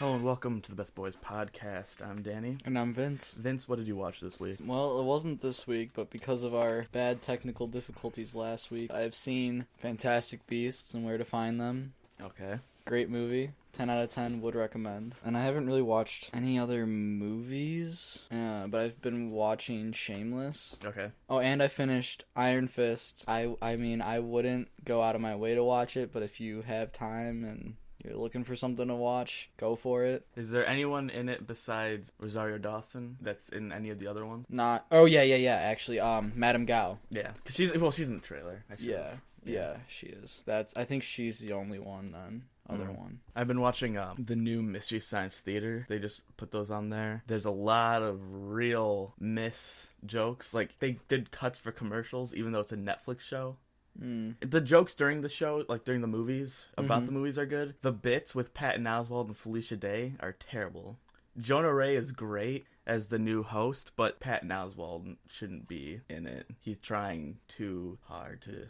Hello and welcome to the Best Boys podcast. I'm Danny. And I'm Vince. Vince, what did you watch this week? Well, it wasn't this week, but because of our bad technical difficulties last week, I've seen Fantastic Beasts and Where to Find Them. Okay. Great movie. 10 out of 10 would recommend. And I haven't really watched any other movies, but I've been watching Shameless. Okay. Oh, and I finished Iron Fist. I mean, I wouldn't go out of my way to watch it, but if you have time and you're looking for something to watch, go for it. Is there anyone in it besides Rosario Dawson that's in any of the other ones? Not. Oh, yeah, actually, Madame Gao. Yeah, because she's in the trailer. Yeah, she is. I think she's the only one then. One. I've been watching the new Mystery Science Theater. They just put those on there. There's a lot of real miss jokes. Like, they did cuts for commercials, even though it's a Netflix show. The jokes during the show, like during the movies, about the movies are good. The bits with Patton Oswalt and Felicia Day are terrible. Jonah Ray is great as the new host, but Patton Oswalt shouldn't be in it. He's trying too hard to,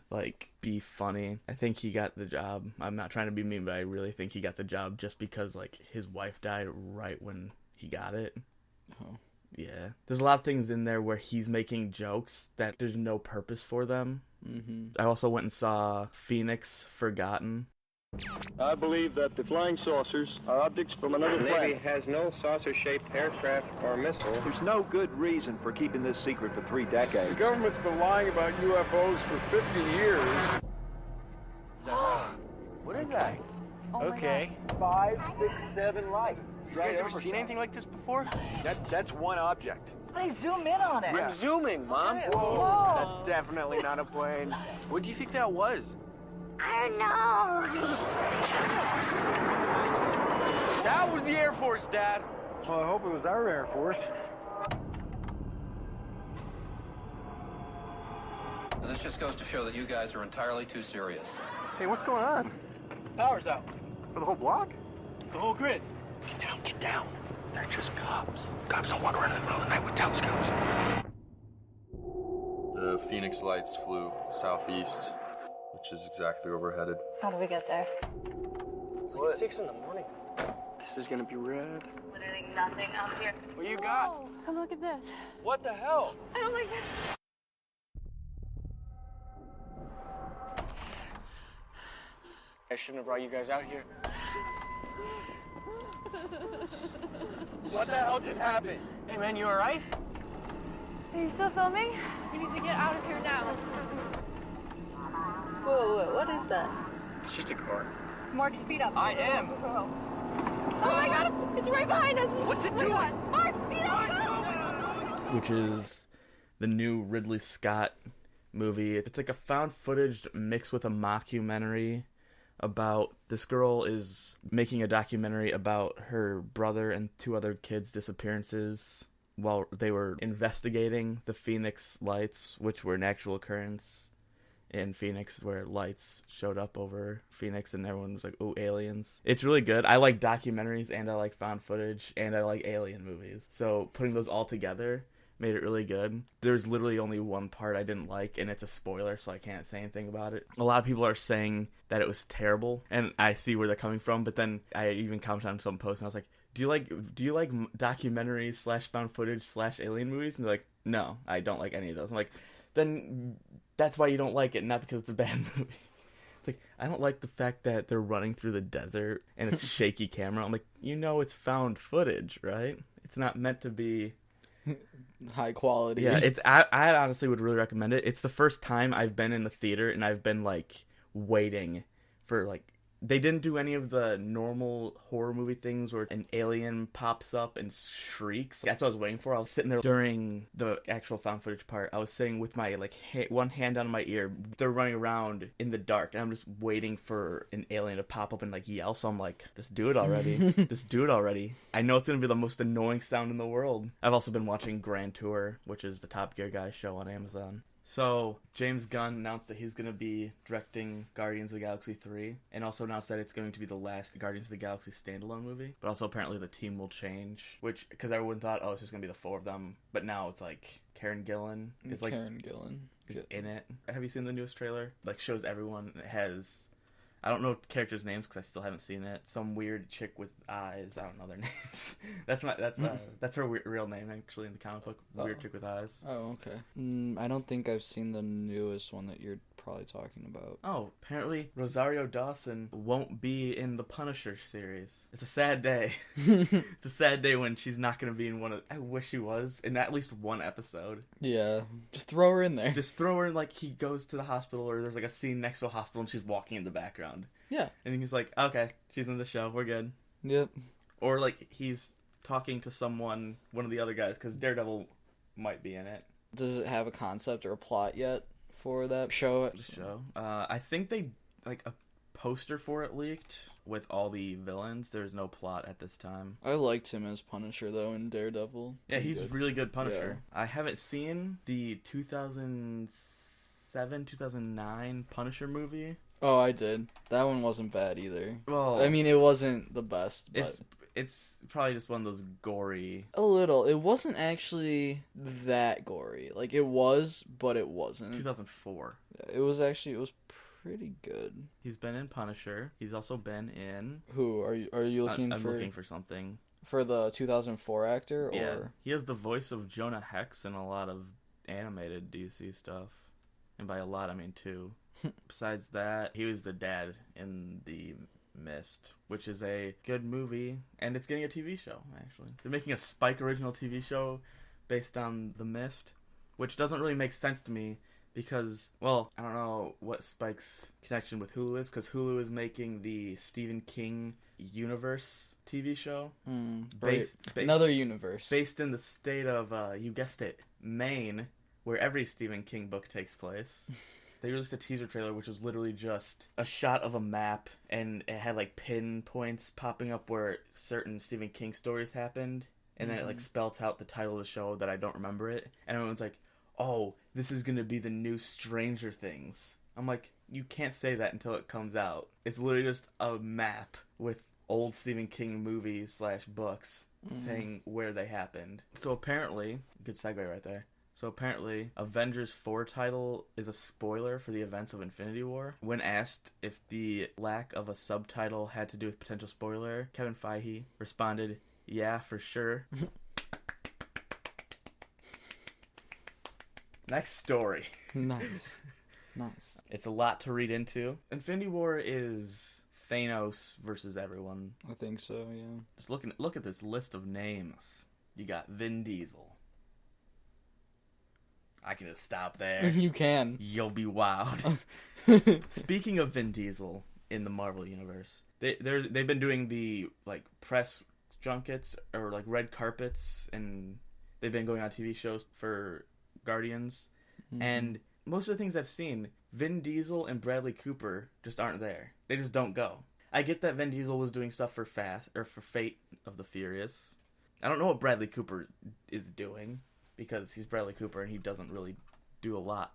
be funny. I think he got the job. I'm not trying to be mean, but I really think he got the job just because, his wife died right when he got it. Oh. Yeah. There's a lot of things in there where he's making jokes that there's no purpose for them. I also went and saw Phoenix Forgotten. I believe that the flying saucers are objects from another The planet. Navy has no saucer-shaped aircraft or missile. There's no good reason for keeping this secret for 3 decades. The government's been lying about UFOs for 50 years. What is that? Okay. 5, 6, 7 light. You guys ever seen anything like this before? That's one object. Honey, zoom in on it. I'm zooming, Mom. Okay. Whoa. Whoa. That's definitely not a plane. What do you think that was? I don't know. That was the Air Force, Dad. Well, I hope it was our Air Force. Now, this just goes to show that you guys are entirely too serious. Hey, what's going on? Power's out. For the whole block? The whole grid. Get down. They're just cops. Cops don't walk around in the middle of the night with telescopes. The Phoenix Lights flew southeast, which is exactly where we're headed. How do we get there? It's like 6 in the morning. This is gonna be red. Literally nothing out here. What you got? Oh, come look at this. What the hell? I don't like this. I shouldn't have brought you guys out here. What the hell just happened? Hey, man, you alright? Are you still filming? We need to get out of here now. Whoa, what is that? It's just a car. Mark, speed up. I am. Go. Oh my god, it's right behind us. What's it Oh my doing? God. Mark, speed up. Go. Which is the new Ridley Scott movie. It's like a found footage mixed with a mockumentary about this girl is making a documentary about her brother and 2 other kids' disappearances while they were investigating the Phoenix Lights, which were an actual occurrence in Phoenix where lights showed up over Phoenix and everyone was like, "Ooh, aliens." It's really good. I like documentaries and I like found footage and I like alien movies. So putting those all together made it really good. There's literally only one part I didn't like, and it's a spoiler, so I can't say anything about it. A lot of people are saying that it was terrible, and I see where they're coming from, but then I even commented on some post, and I was like, do you like documentaries / found footage / alien movies? And they're like, no, I don't like any of those. I'm like, then that's why you don't like it, not because it's a bad movie. It's like, I don't like the fact that they're running through the desert, and it's shaky camera. I'm like, it's found footage, right? It's not meant to be High quality. Yeah, I honestly would really recommend it. It's the first time I've been in the theater and I've been waiting for they didn't do any of the normal horror movie things where an alien pops up and shrieks. That's what I was waiting for. I was sitting there during the actual found footage part. I was sitting with my one hand on my ear. They're running around in the dark and I'm just waiting for an alien to pop up and yell. So I'm like, just do it already. Just do it already. I know it's going to be the most annoying sound in the world. I've also been watching Grand Tour, which is the Top Gear guy show on Amazon. So, James Gunn announced that he's going to be directing Guardians of the Galaxy 3, and also announced that it's going to be the last Guardians of the Galaxy standalone movie. But also, apparently, the team will change, because everyone thought, it's just going to be the 4 of them. But now it's Karen Gillan is in it. Have you seen the newest trailer? Shows everyone. It has I don't know characters' names because I still haven't seen it. Some weird chick with eyes. I don't know their names. That's her real name actually in the comic book. Weird chick with eyes. Oh, okay. I don't think I've seen the newest one that you're probably talking about. Oh, apparently Rosario Dawson won't be in the Punisher series. It's a sad day. It's a sad day when she's not going to be in one of... I wish she was in at least one episode. Yeah, just throw her in there. Just throw her in, like, he goes to the hospital, or there's, like, a scene next to a hospital and she's walking in the background. Yeah. And he's like, okay, she's in the show, we're good. Yep. Or, like, he's talking to someone, one of the other guys, because Daredevil might be in it. Does it have a concept or a plot yet for that show? I think they, like, a poster for it leaked with all the villains. There's no plot at this time. I liked him as Punisher, though, in Daredevil. Yeah, he's good. really good Punisher. Yeah. I haven't seen the 2007, 2009 Punisher movie. Oh, I did. That one wasn't bad either. Well, I mean, it wasn't the best, but... It's probably just one of those gory... A little. It wasn't actually that gory. Like, it was, but it wasn't. 2004. It was pretty good. He's been in Punisher. He's also been in... Who? Are you looking I'm for... looking for something. For the 2004 actor? Or... Yeah. He has the voice of Jonah Hex in a lot of animated DC stuff. And by a lot, I mean two. Besides that, he was the dad in The Mist, which is a good movie, and it's getting a TV show, actually. They're making a Spike original TV show based on The Mist, which doesn't really make sense to me because, well, I don't know what Spike's connection with Hulu is, because Hulu is making the Stephen King universe TV show. Another universe. Based in the state of, you guessed it, Maine, where every Stephen King book takes place. They released a teaser trailer, which was literally just a shot of a map, and it had, like, pinpoints popping up where certain Stephen King stories happened, and then it, like, spelt out the title of the show that I don't remember it, and everyone's like, oh, this is gonna be the new Stranger Things. I'm like, you can't say that until it comes out. It's literally just a map with old Stephen King movies / books saying where they happened. So apparently, good segue right there. So apparently, Avengers 4 title is a spoiler for the events of Infinity War. When asked if the lack of a subtitle had to do with potential spoiler, Kevin Feige responded, yeah, for sure. Next story. Nice. It's a lot to read into. Infinity War is Thanos versus everyone. I think so, yeah. Just look at this list of names. You got Vin Diesel. I can just stop there. You can. You'll be wowed. Speaking of Vin Diesel in the Marvel universe, they've been doing the, like, press junkets or, like, red carpets, and they've been going on TV shows for Guardians. And most of the things I've seen, Vin Diesel and Bradley Cooper just aren't there. They just don't go. I get that Vin Diesel was doing stuff for Fate of the Furious. I don't know what Bradley Cooper is doing, because he's Bradley Cooper and he doesn't really do a lot.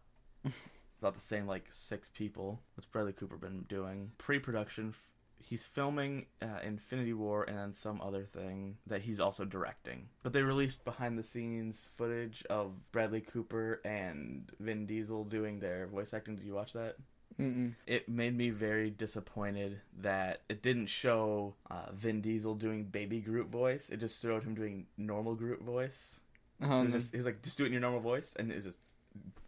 About the same, like, 6 people. What's Bradley Cooper been doing? Pre-production, he's filming Infinity War and then some other thing that he's also directing. But they released behind-the-scenes footage of Bradley Cooper and Vin Diesel doing their voice acting. Did you watch that? Mm-mm. It made me very disappointed that it didn't show Vin Diesel doing Baby Groot voice. It just showed him doing normal Groot voice. So he was like, just do it in your normal voice, and it's just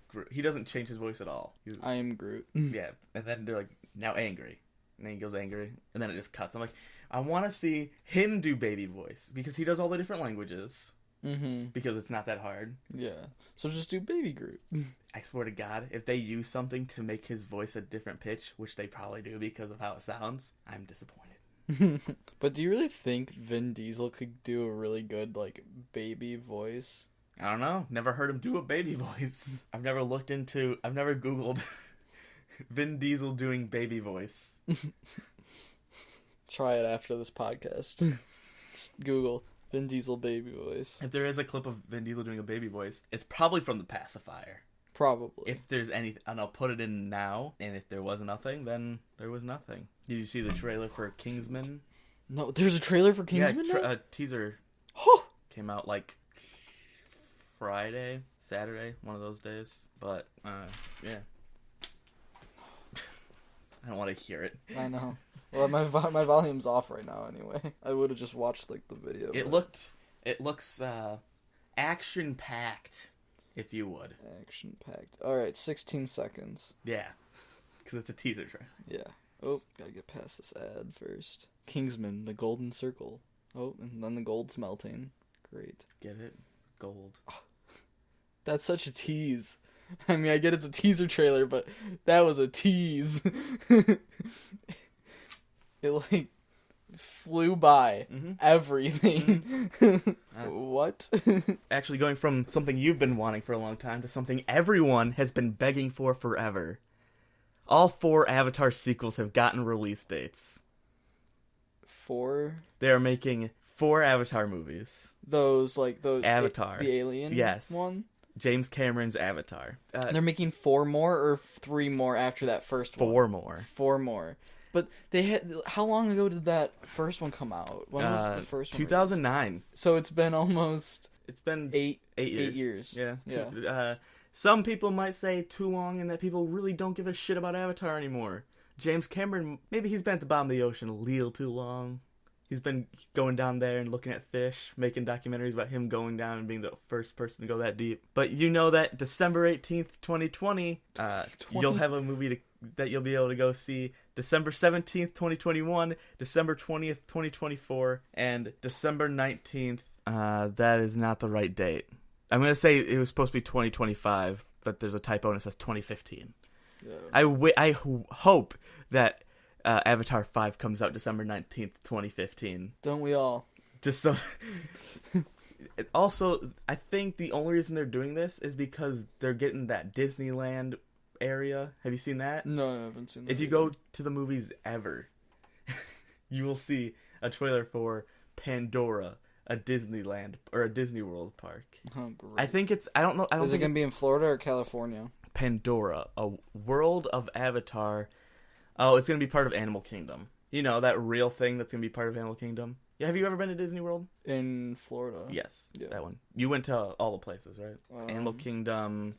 Groot. He doesn't change his voice at all. I am Groot. Yeah, and then they're like, now angry. And then he goes angry, and then it just cuts. I'm like, I want to see him do baby voice, because he does all the different languages. Because it's not that hard. Yeah. So just do Baby Groot. I swear to God, if they use something to make his voice a different pitch, which they probably do because of how it sounds, I'm disappointed. But do you really think Vin Diesel could do a really good, like, baby voice? I don't know. Never heard him do a baby voice. I've never Googled Vin Diesel doing baby voice. Try it after this podcast. Just Google Vin Diesel baby voice. If there is a clip of Vin Diesel doing a baby voice, it's probably from The Pacifier. Probably. If there's anything, and I'll put it in now, and if there was nothing, then there was nothing. Did you see the trailer for Kingsman? No, there's a trailer for Kingsman now? A teaser came out, like, Saturday, one of those days. But, yeah. I don't want to hear it. I know. Well, my volume's off right now anyway. I would have just watched like the video. It looks action packed, if you would. Action packed. All right, 16 seconds. Yeah, because it's a teaser trailer. Yeah. Oh, gotta get past this ad first. Kingsman, the golden circle. Oh, and then the gold's melting. Great. Get it? Gold. That's such a tease. I mean, I get it's a teaser trailer, but that was a tease. It, like, flew by everything. What? Actually, going from something you've been wanting for a long time to something everyone has been begging for forever. All 4 Avatar sequels have gotten release dates. 4? They are making 4 Avatar movies. Those Avatar. The alien one? James Cameron's Avatar. They're making 4 more or 3 more after that first one? 4 more. 4 more. But they had. How long ago did that first one come out? When was the first one? 2009. So it's been almost. It's been 8 years. 8 years. Yeah. Some people might say too long, and that people really don't give a shit about Avatar anymore. James Cameron, maybe he's been at the bottom of the ocean a little too long. He's been going down there and looking at fish, making documentaries about him going down and being the first person to go that deep. But you know that December 18th, 2020, you'll have a movie that you'll be able to go see December 17th, 2021, December 20th, 2024, and December 19th. That is not the right date. I'm going to say it was supposed to be 2025, but there's a typo and it says 2015. Yeah. I hope that Avatar 5 comes out December 19th, 2015. Don't we all? Just so... Also, I think the only reason they're doing this is because they're getting that Disneyland area. Have you seen that? No, I haven't seen that. If you go to the movies ever, you will see a trailer for Pandora, a Disneyland or a Disney World park. Oh, great. I think it's... I don't know. Is it going to be in Florida or California? Pandora, a world of Avatar. Oh, it's going to be part of Animal Kingdom. You know, that real thing that's going to be part of Animal Kingdom. Yeah, have you ever been to Disney World? In Florida. Yes, yeah. That one. You went to all the places, right? Animal Kingdom,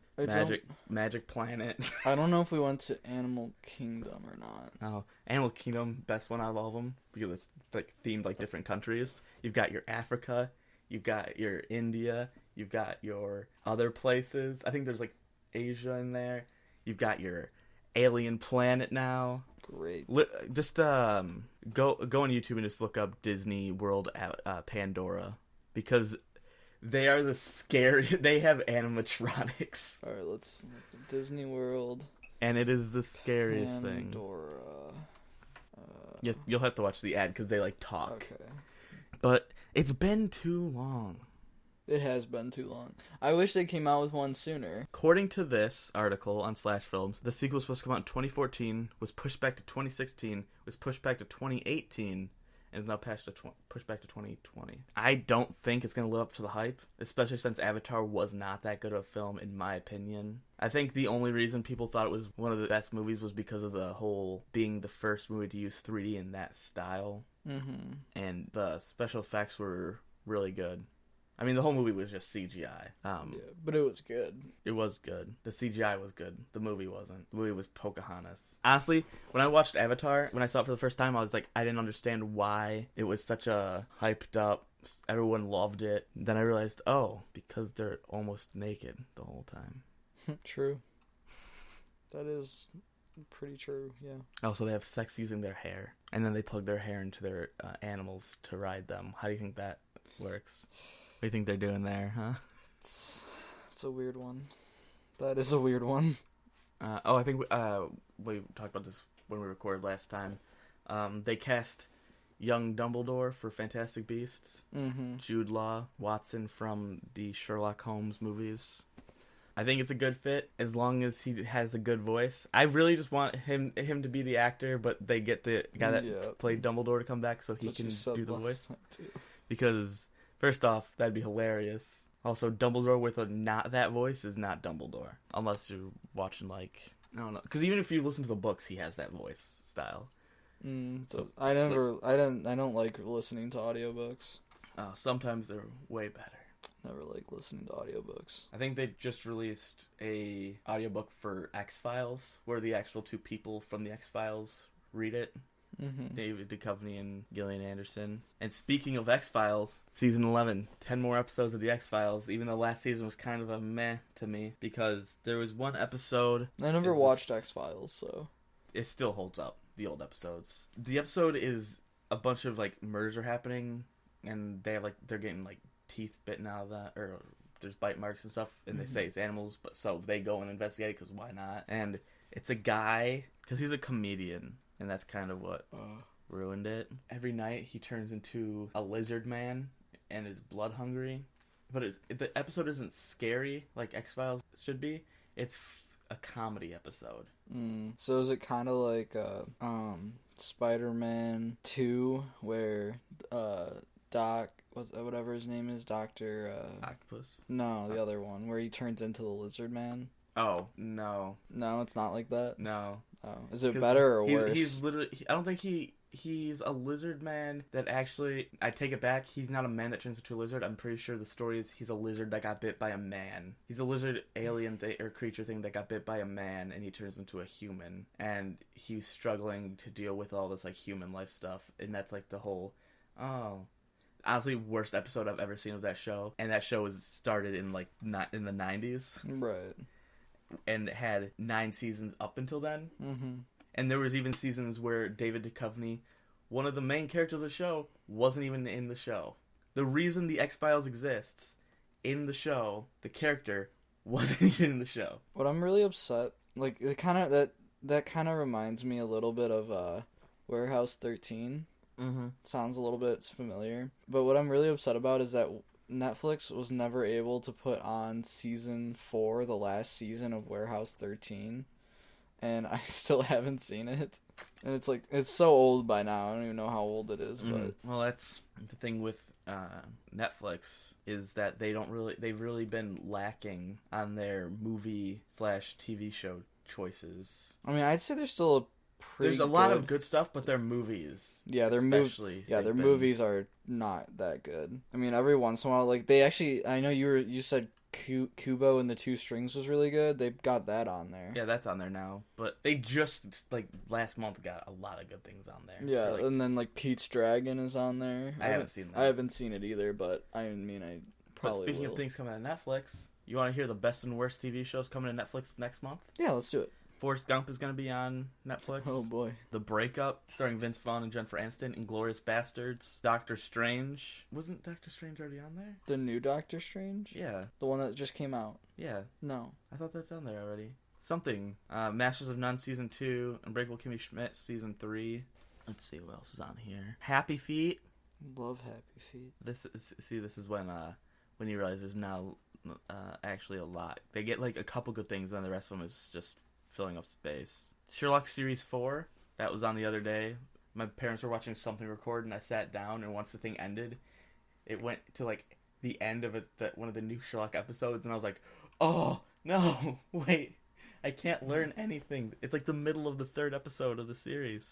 Magic Planet. I don't know if we went to Animal Kingdom or not. Oh, Animal Kingdom, best one out of all of them, because it's like themed like different countries. You've got your Africa, you've got your India, you've got your other places. I think there's like Asia in there. You've got your alien planet now. Great. Just go on YouTube and just look up Disney World Pandora, because they are the scary. They have animatronics. All right, let's Disney World. And it is the scariest thing. Pandora. You'll have to watch the ad because they like talk. Okay. But it's been too long. It has been too long. I wish they came out with one sooner. According to this article on Slash Films, the sequel was supposed to come out in 2014, was pushed back to 2016, was pushed back to 2018, and is now pushed back to 2020. I don't think it's going to live up to the hype, especially since Avatar was not that good of a film, in my opinion. I think the only reason people thought it was one of the best movies was because of the whole being the first movie to use 3D in that style. Mm-hmm. And the special effects were really good. I mean, the whole movie was just CGI. Yeah, but it was good. It was good. The CGI was good. The movie wasn't. The movie was Pocahontas. Honestly, when I watched Avatar, when I saw it for the first time, I was like, I didn't understand why it was such a hyped up, everyone loved it. Then I realized, because they're almost naked the whole time. True. That is pretty true, yeah. Also, they have sex using their hair. And then they plug their hair into their animals to ride them. How do you think that works? What do you think they're doing there, huh? It's a weird one. That is a weird one. I think we talked about this when we recorded last time. They cast young Dumbledore for Fantastic Beasts. Mm-hmm. Jude Law, Watson from the Sherlock Holmes movies. I think it's a good fit as long as he has a good voice. I really just want him to be the actor, but they get the guy that played Dumbledore to come back so he can do the voice. Because... first off, that'd be hilarious. Also, Dumbledore with a not that voice is not Dumbledore. Unless you're watching, I don't know. Because even if you listen to the books, he has that voice style. So I don't like listening to audiobooks. Sometimes they're way better. never like listening to audiobooks. I think they just released a audiobook for X-Files, where the actual two people from the X-Files read it. Mm-hmm. David Duchovny and Gillian Anderson. And speaking of X-Files, season 11, 10 more episodes of the X-Files, even though last season was kind of a meh to me, because there was one episode... I never watched X-Files, so... It still holds up, the old episodes. The episode is a bunch of, like, murders are happening, and they have, like, they're getting, like, teeth bitten out of that, or there's bite marks and stuff, and they say it's animals, but so they go and investigate it, because why not? And it's a guy, because he's a comedian, and that's kind of what ruined it. Every night he turns into a lizard man and is blood hungry. But the episode isn't scary like X-Files should be. It's a comedy episode. So is it kind of like Spider-Man 2 where Doc, whatever his name is, Dr. Octopus? No, the other one where he turns into the lizard man? Oh, no. No, it's not like that? No. Oh. Is it better or worse? He's literally... I don't think he's a lizard man that actually... I take it back. He's not a man that turns into a lizard. I'm pretty sure the story is he's a lizard that got bit by a man. He's a lizard alien or creature thing that got bit by a man, and he turns into a human. And he's struggling to deal with all this, like, human life stuff. And that's, like, the whole... Oh... Honestly, worst episode I've ever seen of that show. And that show was started in, like, in the 90s. Right. And had 9 seasons up until then. Mm-hmm. And there was even seasons where David Duchovny, one of the main characters of the show, wasn't even in the show. The reason the X-Files exists in the show, the character wasn't even in the show. What I'm really upset, like, it kind of that kind of reminds me a little bit of Warehouse 13. Mm-hmm. Sounds a little bit familiar. But what I'm really upset about is that Netflix was never able to put on season 4, the last season of Warehouse 13, and I still haven't seen it. And it's like, it's so old by now. I don't even know how old it is, but well, that's the thing with Netflix is that they've really been lacking on their movie/TV show choices. I mean, I'd say there's still there's a lot of good stuff, but their movies, their movies are not that good. I mean, every once in a while, like, they actually, I know you said Kubo and the Two Strings was really good. They've got that on there. Yeah, that's on there now. But they just, like, last month got a lot of good things on there. Yeah, like, and then, like, Pete's Dragon is on there. I haven't seen that. I haven't seen it either, but I mean, I probably But speaking will. of things coming to Netflix, you want to hear the best and worst TV shows coming to Netflix next month? Yeah, let's do it. Forrest Gump is going to be on Netflix. Oh, boy. The Breakup, starring Vince Vaughn and Jennifer Aniston. Inglourious Bastards. Doctor Strange. Wasn't Doctor Strange already on there? The new Doctor Strange? Yeah. The one that just came out? Yeah. No. I thought that's on there already. Something. Masters of None Season 2. Unbreakable Kimmy Schmidt Season 3. Let's see what else is on here. Happy Feet. Love Happy Feet. This is when you realize there's now actually a lot. They get, like, a couple good things, and then the rest of them is just filling up space. Sherlock Series 4, that was on the other day. My parents were watching something record, and I sat down, and once the thing ended, it went to, like, the end of one of the new Sherlock episodes, and I was like, oh, no, wait, I can't learn anything. It's like the middle of the 3rd episode of the series.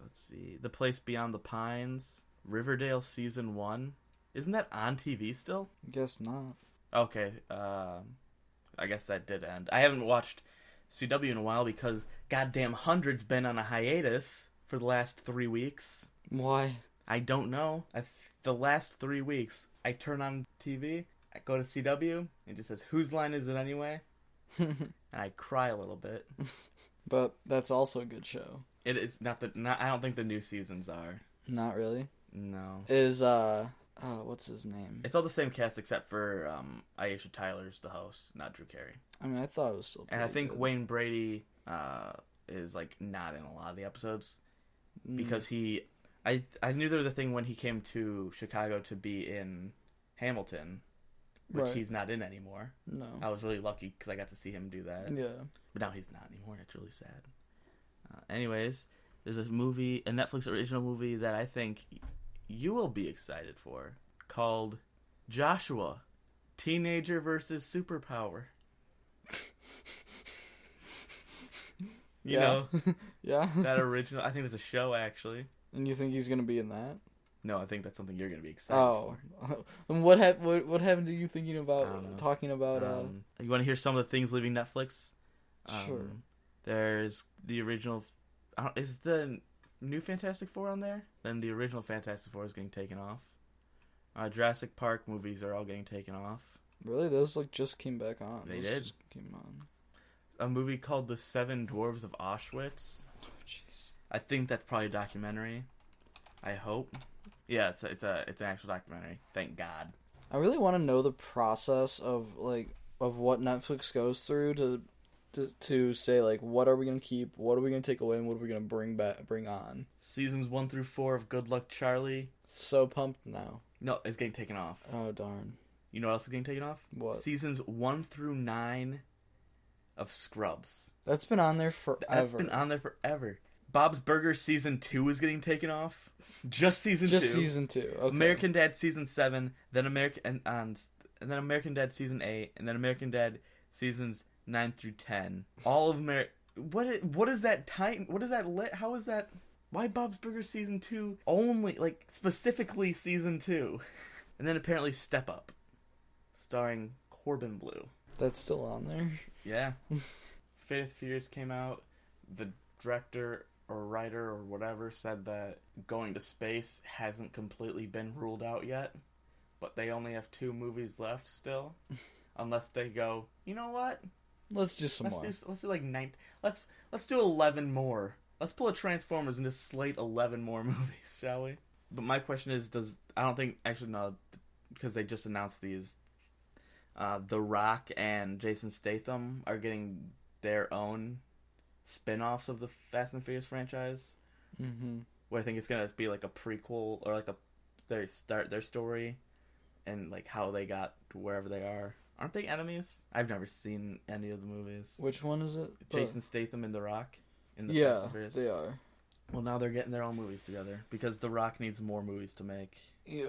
Let's see. The Place Beyond the Pines, Riverdale Season 1. Isn't that on TV still? Guess not. Okay, I guess that did end. I haven't watched CW in a while because goddamn 100's been on a hiatus for the last 3 weeks. Why? I don't know. The last 3 weeks, I turn on TV, I go to CW, it just says, whose line is it anyway? And I cry a little bit. But that's also a good show. It is not I don't think the new seasons are. Not really? No. Is, what's his name? It's all the same cast except for Aisha Tyler's the host, not Drew Carey. I mean, I thought it was still And I think good. Wayne Brady is, like, not in a lot of the episodes because I knew there was a thing when he came to Chicago to be in Hamilton, which Right. he's not in anymore. No. I was really lucky because I got to see him do that. Yeah. But now he's not anymore. It's really sad. Anyways, there's a Netflix original movie that I think you will be excited for called Joshua, Teenager versus Superpower. You know, Yeah. that original, I think it's a show actually. And you think he's going to be in that? No, I think that's something you're gonna be excited Oh, for. and what happened to you thinking about talking about? You want to hear some of the things leaving Netflix? Sure. There's the original. Is the new Fantastic Four on there? Then the original Fantastic Four is getting taken off. Jurassic Park movies are all getting taken off. Really, those just came back on. They Those did. just came on. A movie called The Seven Dwarves of Auschwitz. Oh, jeez. I think that's probably a documentary. I hope. Yeah, it's an actual documentary. Thank God. I really want to know the process of what Netflix goes through to say what are we gonna keep, what are we gonna take away, and what are we gonna bring on. Seasons 1 through 4 of Good Luck Charlie. So pumped now. No, it's getting taken off. Oh darn. You know what else is getting taken off? What? Seasons 1 through 9 of Scrubs. That's been on there forever. That's been on there forever. Bob's Burgers Season 2 is getting taken off. Just Season 2. Just Season 2. Okay. American Dad Season 7, then American Dad Season 8, and then American Dad Seasons 9 through 10. All of What is that time? What is that lit? How is that? Why Bob's Burgers Season 2 only, specifically Season 2? And then apparently Step Up, starring Corbin Bleu. That's still on there? Yeah. Fate of the Furious came out. The director or writer or whatever said that going to space hasn't completely been ruled out yet, but they only have 2 movies left still, unless they go, you know what? Let's do some more. Let's do 9. Let's do 11 more. Let's pull a Transformers and just slate 11 more movies, shall we? But my question is, because they just announced these. The Rock and Jason Statham are getting their own spin-offs of the Fast and Furious franchise. Mm-hmm. Where I think it's gonna be a prequel or they start their story and how they got to wherever they are. Aren't they enemies? I've never seen any of the movies. Which one is it? Jason Statham and The Rock in the Fast and Furious. They are. Well, now they're getting their own movies together because The Rock needs more movies to make. Yeah,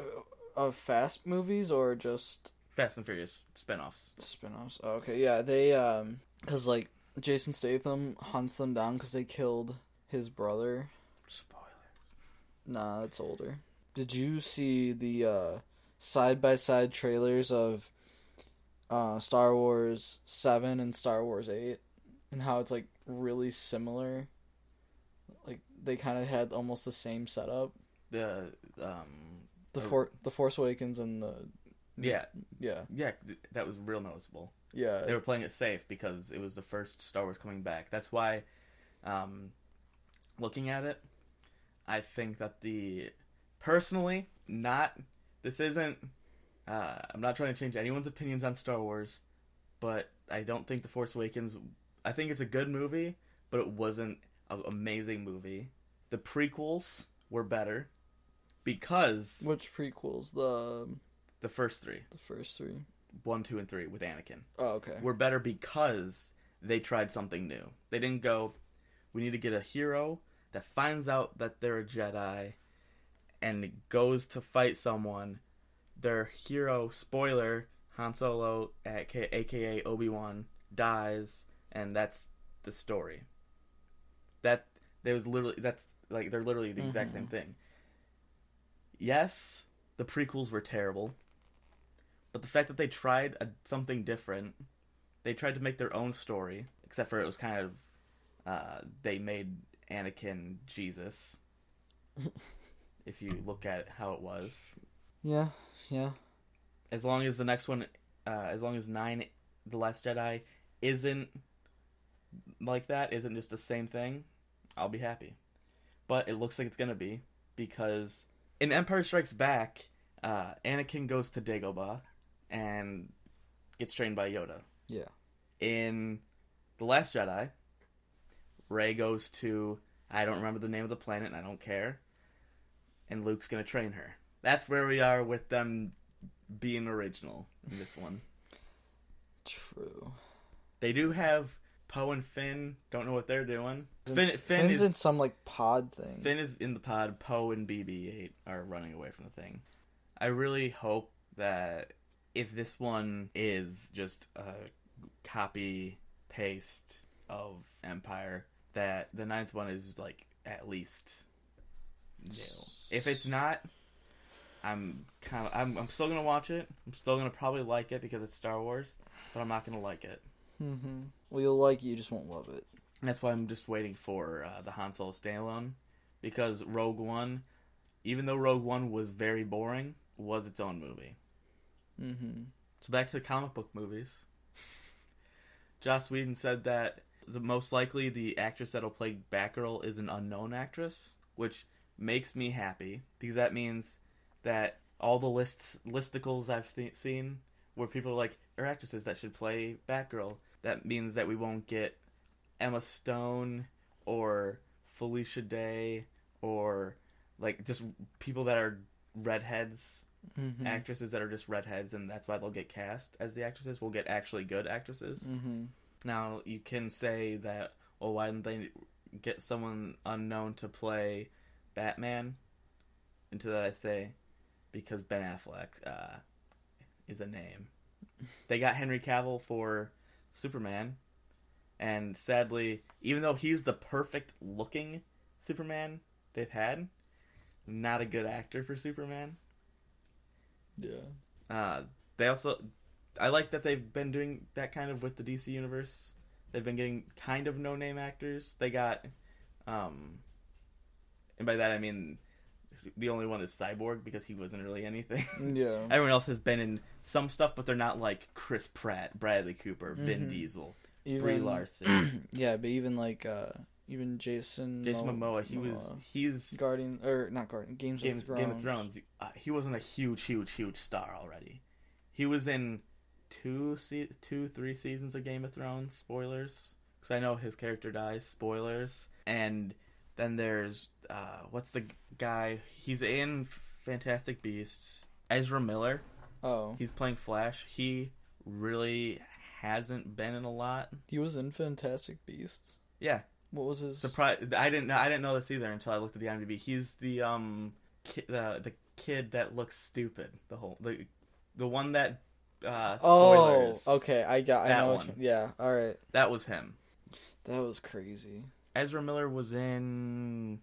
Fast movies or just Fast and Furious spinoffs. Spinoffs. Oh, okay, yeah, they because Jason Statham hunts them down because they killed his brother. Spoiler. Nah, that's older. Did you see the side-by-side trailers of Star Wars 7 and Star Wars 8? And how it's, really similar? They kind of had almost the same setup. The Force Awakens and the... Yeah. Yeah. Yeah, that was real noticeable. Yeah. They were playing it safe because it was the first Star Wars coming back. That's why, looking at it, I think that personally, this isn't, I'm not trying to change anyone's opinions on Star Wars, but I don't think The Force Awakens, I think it's a good movie, but it wasn't an amazing movie. The prequels were better because... Which prequels? The first 3. The first 3? 1, 2, and 3 with Anakin. Oh, okay. Were better because they tried something new. They didn't go, we need to get a hero that finds out that they're a Jedi and goes to fight someone. Their hero, spoiler, Han Solo, aka Obi-Wan, dies, and that's the story. They're literally the exact same thing. Yes, the prequels were terrible. But the fact that they tried something different, they tried to make their own story, except for it was kind of, they made Anakin Jesus, if you look at how it was. Yeah. As long as the next one, as long as 9, The Last Jedi, isn't like that, isn't just the same thing, I'll be happy. But it looks like it's going to be, because in Empire Strikes Back, Anakin goes to Dagobah and gets trained by Yoda. Yeah. In The Last Jedi, Rey goes to, I don't remember the name of the planet, and I don't care, and Luke's going to train her. That's where we are with them being original in this one. True. They do have Poe and Finn, don't know what they're doing. Finn's in some, pod thing. Finn is in the pod, Poe and BB-8 are running away from the thing. I really hope that if this one is just a copy-paste of Empire, that the 9th one is, at least new. If it's not, I'm still gonna watch it. I'm still gonna probably like it because it's Star Wars, but I'm not gonna like it. Mm-hmm. Well, you'll like it, you just won't love it. And that's why I'm just waiting for the Han Solo standalone, because Rogue One, even though Rogue One was very boring, was its own movie. Mm-hmm. So back to the comic book movies. Joss Whedon said that most likely the actress that'll play Batgirl is an unknown actress, which makes me happy because that means that all the listicles I've seen where people are like, are actresses that should play Batgirl, that means that we won't get Emma Stone or Felicia Day or like just people that are redheads, actresses that are just redheads, and that's why they'll get cast as the actresses. We'll get actually good actresses. Now you can say that, well, why didn't they get someone unknown to play Batman? And to that I say, because Ben Affleck is a name. They got Henry Cavill for Superman, and sadly, even though he's the perfect looking Superman they've had, not a good actor for Superman. Yeah. They also, I like that they've been doing that kind of with the DC universe. They've been getting kind of no-name actors. They got, and by that I mean the only one is Cyborg because he wasn't really anything. Yeah. Everyone else has been in some stuff, but they're not like Chris Pratt, Bradley Cooper, Vin Diesel, Brie Larson. Yeah, but even like even Jason Momoa, he's Guardian or not Guardian Game of Thrones. He wasn't a huge star already. He was in 3 seasons of Game of Thrones. Spoilers, because I know his character dies. Spoilers. And then there's what's the guy? He's in Fantastic Beasts. Ezra Miller. Oh, he's playing Flash. He really hasn't been in a lot. He was in Fantastic Beasts. Yeah. What was his surprise? I didn't know this either until I looked at the IMDb. He's the kid that looks stupid. The one that spoilers. Oh, okay. I know one. Yeah, all right. That was him. That was crazy. Ezra Miller was in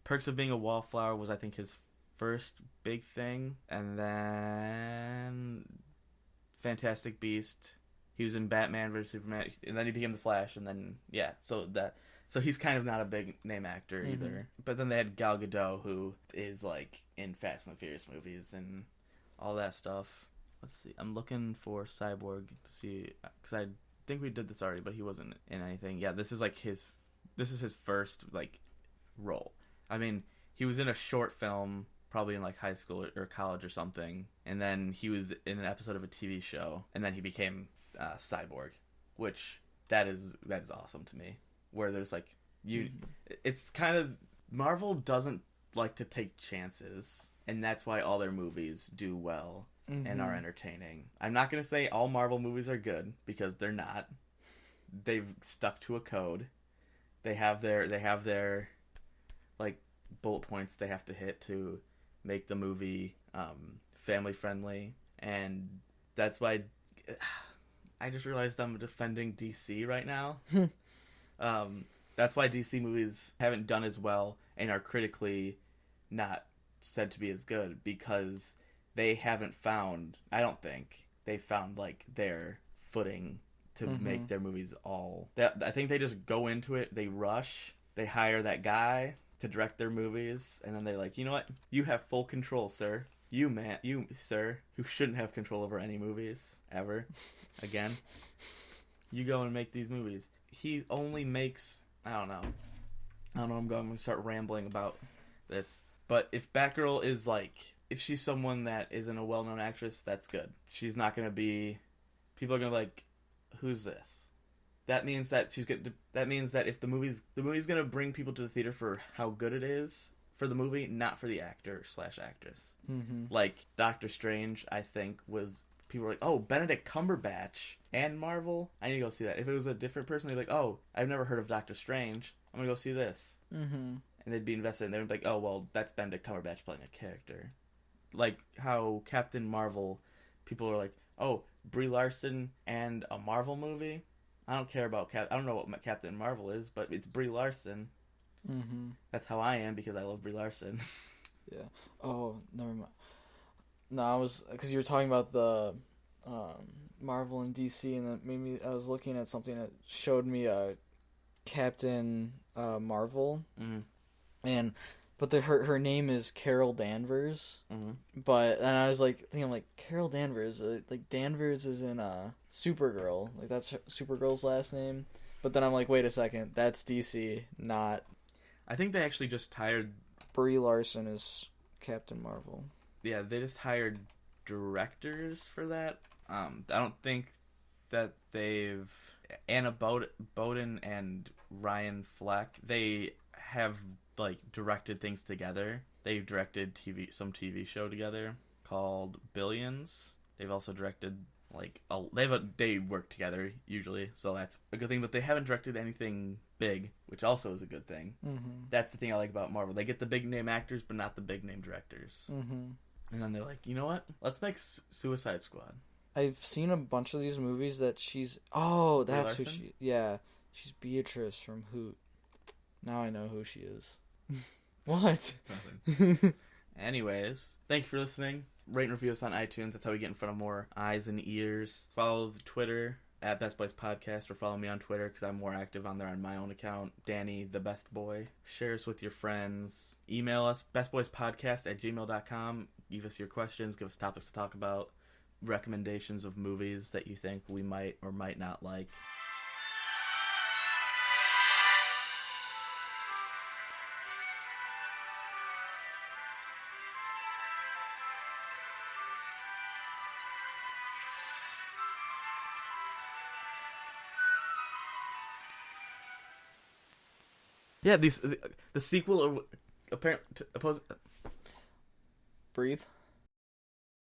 Perks of Being a Wallflower was I think his first big thing, and then Fantastic Beast. He was in Batman vs Superman, and then he became the Flash, and then yeah. So he's kind of not a big name actor either. But then they had Gal Gadot, who is like in Fast and the Furious movies and all that stuff. Let's see. I'm looking for Cyborg to see, because I think we did this already, but he wasn't in anything. Yeah, this is his first like role. I mean, he was in a short film, probably in like high school or college or something, and then he was in an episode of a TV show, and then he became Cyborg, which that is awesome to me. Where there's like it's kind of, Marvel doesn't like to take chances, and that's why all their movies do well and are entertaining. I'm not gonna say all Marvel movies are good, because they're not. They've stuck to a code. They have their like bullet points they have to hit to make the movie family friendly, and that's why I just realized I'm defending DC right now. That's why DC movies haven't done as well and are critically not said to be as good, because they haven't found, I don't think they found like their footing to make their movies all that. I think they just go into it, they rush, they hire that guy to direct their movies, and then they're like, you know what, you have full control, sir. You sir, who shouldn't have control over any movies ever again. You go and make these movies. He only makes, I don't know, I'm going to start rambling about this. But if Batgirl is like, if she's someone that isn't a well-known actress, that's good. She's not going to be, people are going to be like, who's this? That means that that means that if the movie's going to bring people to the theater for how good it is for the movie, not for the actor/actress. Like Doctor Strange, I think people were like, oh, Benedict Cumberbatch and Marvel? I need to go see that. If it was a different person, they'd be like, oh, I've never heard of Doctor Strange. I'm going to go see this. And they'd be invested, and they'd be like, oh, well, that's Benedict Cumberbatch playing a character. Like how Captain Marvel, people are like, oh, Brie Larson and a Marvel movie? I don't care about I don't know what Captain Marvel is, but it's Brie Larson. That's how I am, because I love Brie Larson. Yeah. Oh, never mind. No, I was because you were talking about the Marvel and DC, and that made me. I was looking at something that showed me Captain Marvel, but her name is Carol Danvers. But and I was thinking Carol Danvers, like Danvers is in Supergirl, like that's Supergirl's last name. But then I'm like, wait a second, that's DC, not. I think they actually just hired Brie Larson is Captain Marvel. Yeah, they just hired directors for that. I don't think that they've Anna Boden and Ryan Fleck. They have directed things together. They've directed some TV show together called Billions. They've also directed they work together usually, so that's a good thing. But they haven't directed anything big, which also is a good thing. That's the thing I like about Marvel. They get the big name actors, but not the big name directors. And then they're like, you know what? Let's make Suicide Squad. I've seen a bunch of these movies that she's... Oh, that's who she... Yeah. She's Beatrice from Hoot. Now I know who she is. What? Nothing. Anyways, thank you for listening. Rate and review us on iTunes. That's how we get in front of more eyes and ears. Follow the Twitter at Best Boys Podcast, or follow me on Twitter because I'm more active on there on my own account, Danny the Best Boy. Share us with your friends. Email us, bestboyspodcast@gmail.com. Give us your questions. Give us topics to talk about. Recommendations of movies that you think we might or might not like. Yeah, the sequel apparently Breathe.